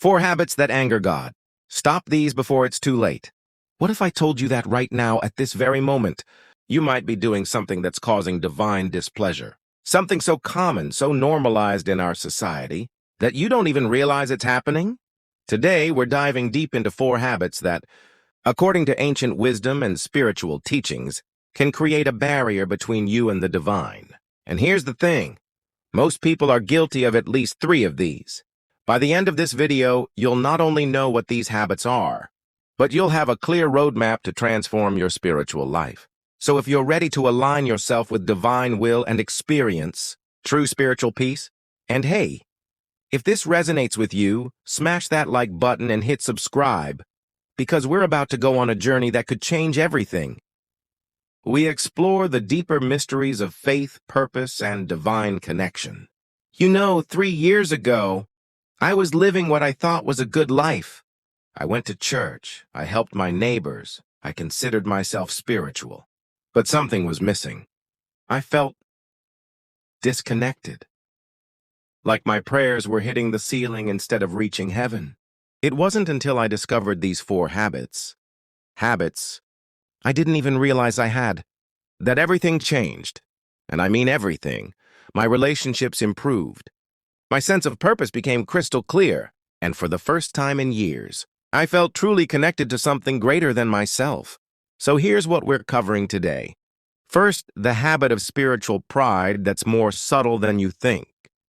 4 habits that anger God. Stop these before it's too late. What if I told you that right now, at this very moment, you might be doing something that's causing divine displeasure? Something so common, so normalized in our society, that you don't even realize it's happening? Today, we're diving deep into 4 habits that, according to ancient wisdom and spiritual teachings, can create a barrier between you and the divine. And here's the thing. Most people are guilty of at least 3 of these. By the end of this video, you'll not only know what these habits are, but you'll have a clear roadmap to transform your spiritual life. So if you're ready to align yourself with divine will and experience true spiritual peace, and hey, if this resonates with you, smash that like button and hit subscribe, because we're about to go on a journey that could change everything. We explore the deeper mysteries of faith, purpose, and divine connection. 3 years ago, I was living what I thought was a good life. I went to church, I helped my neighbors, I considered myself spiritual. But something was missing. I felt disconnected. Like my prayers were hitting the ceiling instead of reaching heaven. It wasn't until I discovered these 4 habits I didn't even realize I had, that everything changed. And I mean everything. My relationships improved. My sense of purpose became crystal clear, and for the first time in years, I felt truly connected to something greater than myself. So here's what we're covering today. First, the habit of spiritual pride that's more subtle than you think.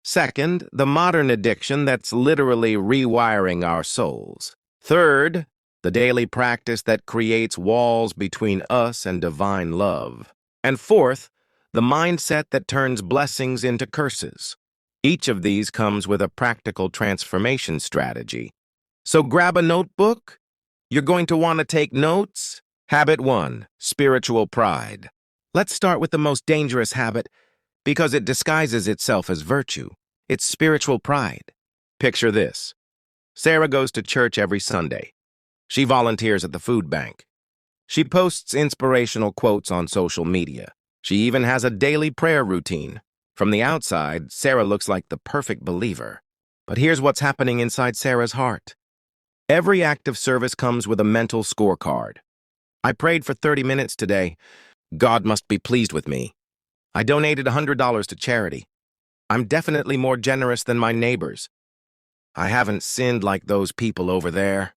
Second, the modern addiction that's literally rewiring our souls. Third, the daily practice that creates walls between us and divine love. And fourth, the mindset that turns blessings into curses. Each of these comes with a practical transformation strategy. So grab a notebook. You're going to want to take notes. Habit 1, spiritual pride. Let's start with the most dangerous habit because it disguises itself as virtue. It's spiritual pride. Picture this. Sarah goes to church every Sunday. She volunteers at the food bank. She posts inspirational quotes on social media. She even has a daily prayer routine. From the outside, Sarah looks like the perfect believer. But here's what's happening inside Sarah's heart. Every act of service comes with a mental scorecard. I prayed for 30 minutes today. God must be pleased with me. I donated $100 to charity. I'm definitely more generous than my neighbors. I haven't sinned like those people over there.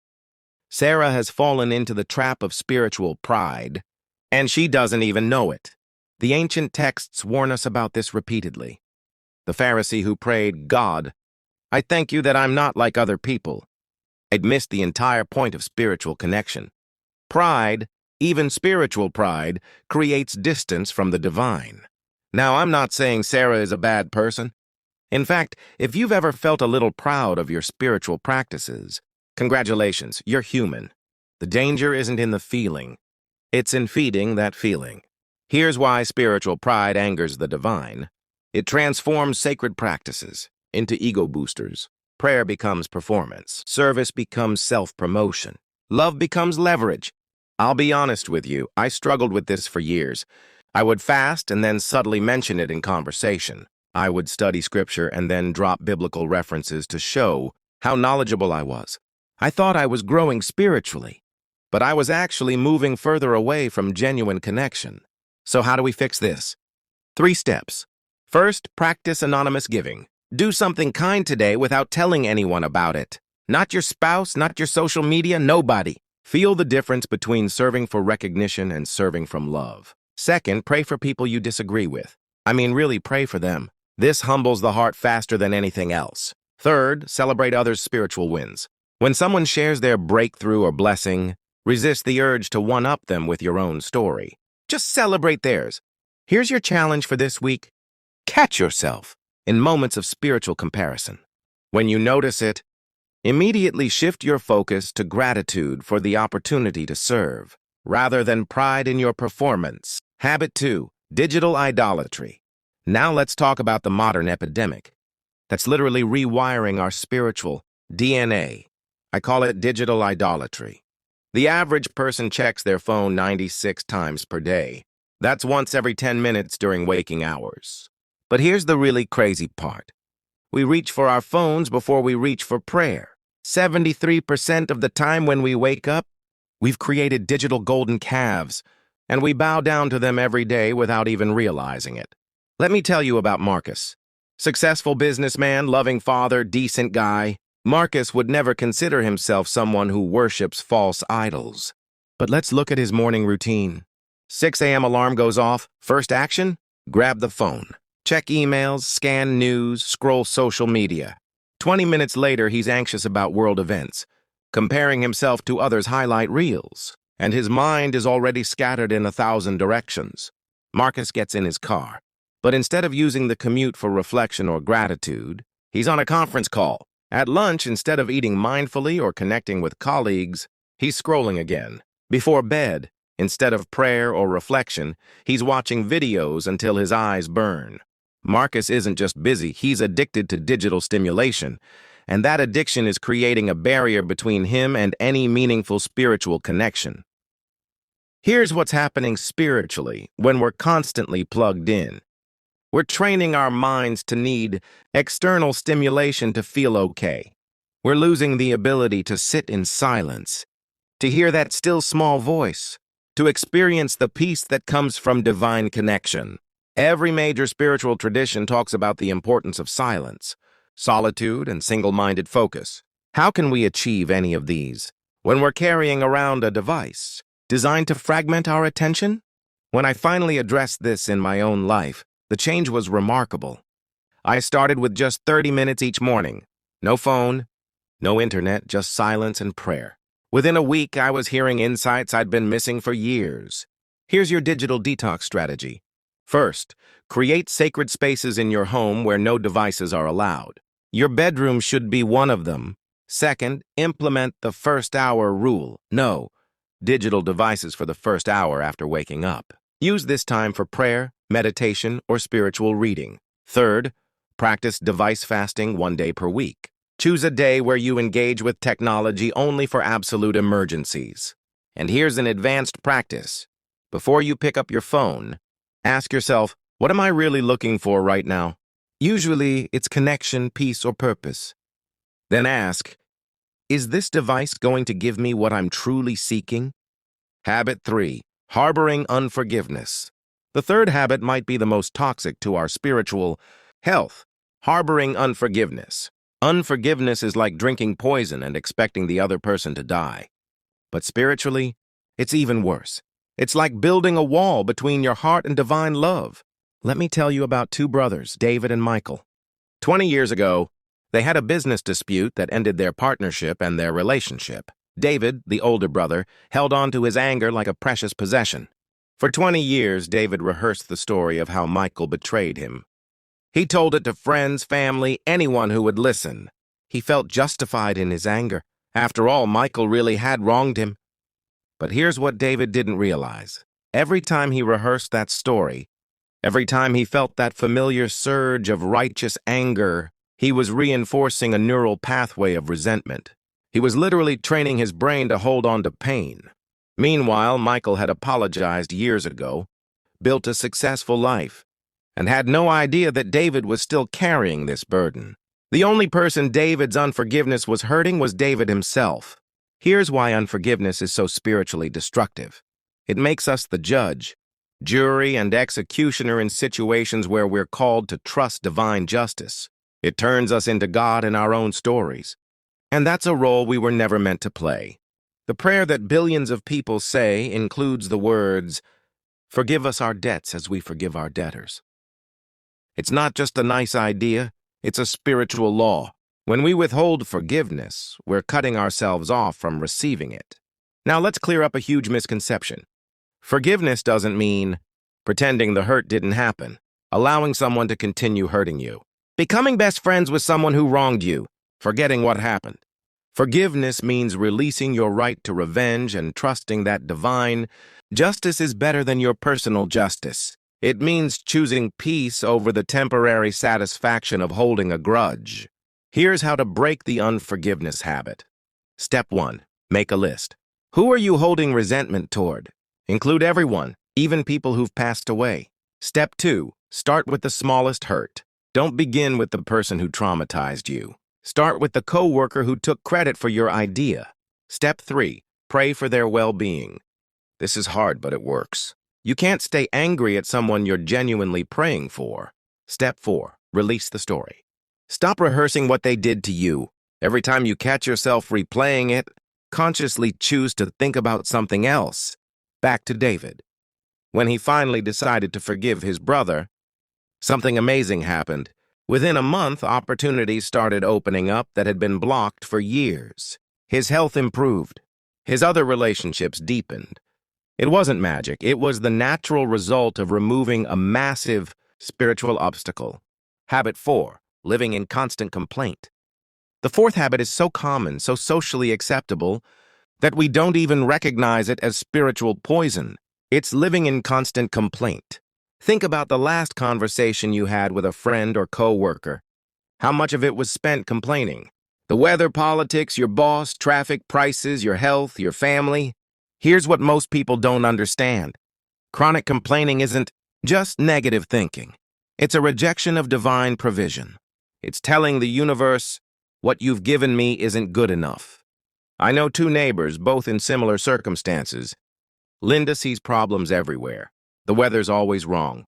Sarah has fallen into the trap of spiritual pride, and she doesn't even know it. The ancient texts warn us about this repeatedly. The Pharisee who prayed, "God, I thank you that I'm not like other people," had missed the entire point of spiritual connection. Pride, even spiritual pride, creates distance from the divine. Now, I'm not saying Sarah is a bad person. In fact, if you've ever felt a little proud of your spiritual practices, congratulations, you're human. The danger isn't in the feeling. It's in feeding that feeling. Here's why spiritual pride angers the divine. It transforms sacred practices into ego boosters. Prayer becomes performance. Service becomes self-promotion. Love becomes leverage. I'll be honest with you, I struggled with this for years. I would fast and then subtly mention it in conversation. I would study scripture and then drop biblical references to show how knowledgeable I was. I thought I was growing spiritually, but I was actually moving further away from genuine connection. So how do we fix this? 3 steps. First, practice anonymous giving. Do something kind today without telling anyone about it. Not your spouse, not your social media, nobody. Feel the difference between serving for recognition and serving from love. Second, pray for people you disagree with. I mean, really pray for them. This humbles the heart faster than anything else. Third, celebrate others' spiritual wins. When someone shares their breakthrough or blessing, resist the urge to one-up them with your own story. Just celebrate theirs. Here's your challenge for this week. Catch yourself in moments of spiritual comparison. When you notice it, immediately shift your focus to gratitude for the opportunity to serve, rather than pride in your performance. Habit 2, digital idolatry. Now let's talk about the modern epidemic that's literally rewiring our spiritual DNA. I call it digital idolatry. The average person checks their phone 96 times per day. That's once every 10 minutes during waking hours. But here's the really crazy part. We reach for our phones before we reach for prayer. 73% of the time when we wake up, we've created digital golden calves, and we bow down to them every day without even realizing it. Let me tell you about Marcus. Successful businessman, loving father, decent guy. Marcus would never consider himself someone who worships false idols. But let's look at his morning routine. 6 a.m. alarm goes off. First action? Grab the phone. Check emails, scan news, scroll social media. 20 minutes later, he's anxious about world events, comparing himself to others' highlight reels, and his mind is already scattered in 1,000 directions. Marcus gets in his car, but instead of using the commute for reflection or gratitude, he's on a conference call. At lunch, instead of eating mindfully or connecting with colleagues, he's scrolling again. Before bed, instead of prayer or reflection, he's watching videos until his eyes burn. Marcus isn't just busy, he's addicted to digital stimulation, and that addiction is creating a barrier between him and any meaningful spiritual connection. Here's what's happening spiritually when we're constantly plugged in. We're training our minds to need external stimulation to feel okay. We're losing the ability to sit in silence, to hear that still small voice, to experience the peace that comes from divine connection. Every major spiritual tradition talks about the importance of silence, solitude, and single-minded focus. How can we achieve any of these when we're carrying around a device designed to fragment our attention? When I finally addressed this in my own life, the change was remarkable. I started with just 30 minutes each morning. No phone, no internet, just silence and prayer. Within a week, I was hearing insights I'd been missing for years. Here's your digital detox strategy. First, create sacred spaces in your home where no devices are allowed. Your bedroom should be one of them. Second, implement the first hour rule. No digital devices for the first hour after waking up. Use this time for prayer, meditation, or spiritual reading. Third, practice device fasting 1 day per week. Choose a day where you engage with technology only for absolute emergencies. And here's an advanced practice. Before you pick up your phone, ask yourself, what am I really looking for right now? Usually, it's connection, peace, or purpose. Then ask, is this device going to give me what I'm truly seeking? Habit 3. Harboring unforgiveness. The third habit might be the most toxic to our spiritual health. Harboring unforgiveness. Unforgiveness is like drinking poison and expecting the other person to die. But spiritually, it's even worse. It's like building a wall between your heart and divine love. Let me tell you about two brothers, David and Michael. 20 years ago, they had a business dispute that ended their partnership and their relationship. David, the older brother, held on to his anger like a precious possession. For 20 years, David rehearsed the story of how Michael betrayed him. He told it to friends, family, anyone who would listen. He felt justified in his anger. After all, Michael really had wronged him. But here's what David didn't realize. Every time he rehearsed that story, every time he felt that familiar surge of righteous anger, he was reinforcing a neural pathway of resentment. He was literally training his brain to hold on to pain. Meanwhile, Michael had apologized years ago, built a successful life, and had no idea that David was still carrying this burden. The only person David's unforgiveness was hurting was David himself. Here's why unforgiveness is so spiritually destructive. It makes us the judge, jury, and executioner in situations where we're called to trust divine justice. It turns us into God in our own stories. And that's a role we were never meant to play. The prayer that billions of people say includes the words, "Forgive us our debts as we forgive our debtors." It's not just a nice idea, it's a spiritual law. When we withhold forgiveness, we're cutting ourselves off from receiving it. Now let's clear up a huge misconception. Forgiveness doesn't mean pretending the hurt didn't happen, allowing someone to continue hurting you, becoming best friends with someone who wronged you, forgetting what happened. Forgiveness means releasing your right to revenge and trusting that divine justice is better than your personal justice. It means choosing peace over the temporary satisfaction of holding a grudge. Here's how to break the unforgiveness habit. Step 1. Make a list. Who are you holding resentment toward? Include everyone, even people who've passed away. Step 2. Start with the smallest hurt. Don't begin with the person who traumatized you. Start with the coworker who took credit for your idea. Step 3. Pray for their well-being. This is hard, but it works. You can't stay angry at someone you're genuinely praying for. Step 4. Release the story. Stop rehearsing what they did to you. Every time you catch yourself replaying it, consciously choose to think about something else. Back to David. When he finally decided to forgive his brother, something amazing happened. Within a month, opportunities started opening up that had been blocked for years. His health improved. His other relationships deepened. It wasn't magic. It was the natural result of removing a massive spiritual obstacle. Habit 4. Living in constant complaint. The fourth habit is so common, so socially acceptable, that we don't even recognize it as spiritual poison. It's living in constant complaint. Think about the last conversation you had with a friend or coworker. How much of it was spent complaining? The weather, politics, your boss, traffic, prices, your health, your family. Here's what most people don't understand. Chronic complaining isn't just negative thinking. It's a rejection of divine provision. It's telling the universe, what you've given me isn't good enough. I know 2 neighbors, both in similar circumstances. Linda sees problems everywhere. The weather's always wrong.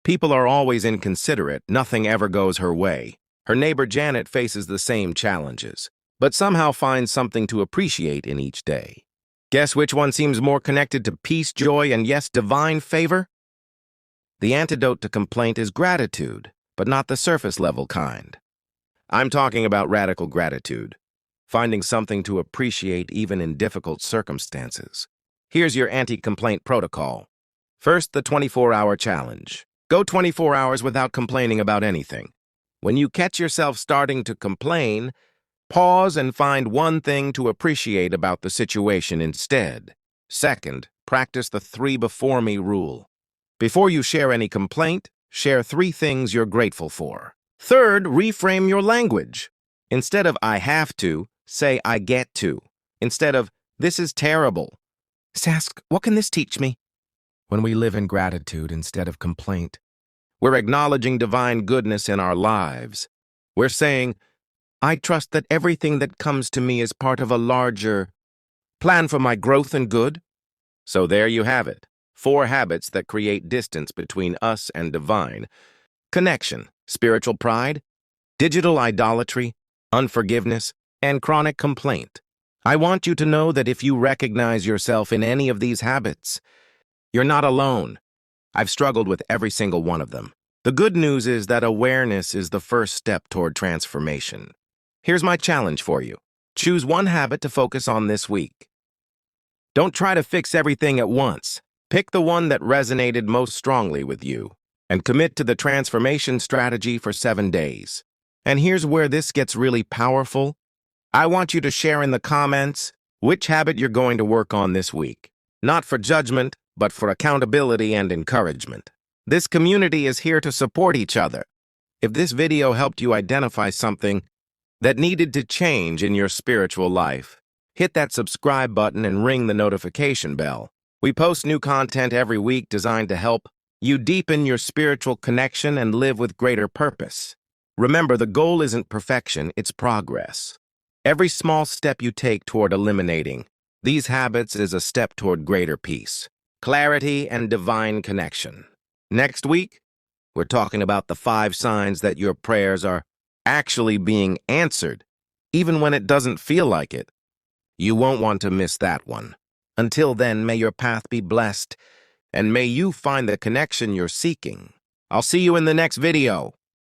People are always inconsiderate. Nothing ever goes her way. Her neighbor Janet faces the same challenges, but somehow finds something to appreciate in each day. Guess which one seems more connected to peace, joy, and yes, divine favor? The antidote to complaint is gratitude, but not the surface-level kind. I'm talking about radical gratitude, finding something to appreciate even in difficult circumstances. Here's your anti-complaint protocol. First, the 24-hour challenge. Go 24 hours without complaining about anything. When you catch yourself starting to complain, pause and find one thing to appreciate about the situation instead. Second, practice the 3 before me rule. Before you share any complaint, share 3 things you're grateful for. Third, reframe your language. Instead of I have to, say I get to. Instead of this is terrible, ask what can this teach me? When we live in gratitude instead of complaint, we're acknowledging divine goodness in our lives. We're saying, I trust that everything that comes to me is part of a larger plan for my growth and good. So there you have it. 4 habits that create distance between us and divine. Connection, spiritual pride, digital idolatry, unforgiveness, and chronic complaint. I want you to know that if you recognize yourself in any of these habits, you're not alone. I've struggled with every single one of them. The good news is that awareness is the first step toward transformation. Here's my challenge for you. Choose one habit to focus on this week. Don't try to fix everything at once. Pick the one that resonated most strongly with you and commit to the transformation strategy for 7 days. And here's where this gets really powerful. I want you to share in the comments which habit you're going to work on this week. Not for judgment, but for accountability and encouragement. This community is here to support each other. If this video helped you identify something that needed to change in your spiritual life, hit that subscribe button and ring the notification bell. We post new content every week designed to help you deepen your spiritual connection and live with greater purpose. Remember, the goal isn't perfection, it's progress. Every small step you take toward eliminating these habits is a step toward greater peace, clarity, and divine connection. Next week, we're talking about the 5 signs that your prayers are actually being answered, even when it doesn't feel like it. You won't want to miss that one. Until then, may your path be blessed, and may you find the connection you're seeking. I'll see you in the next video.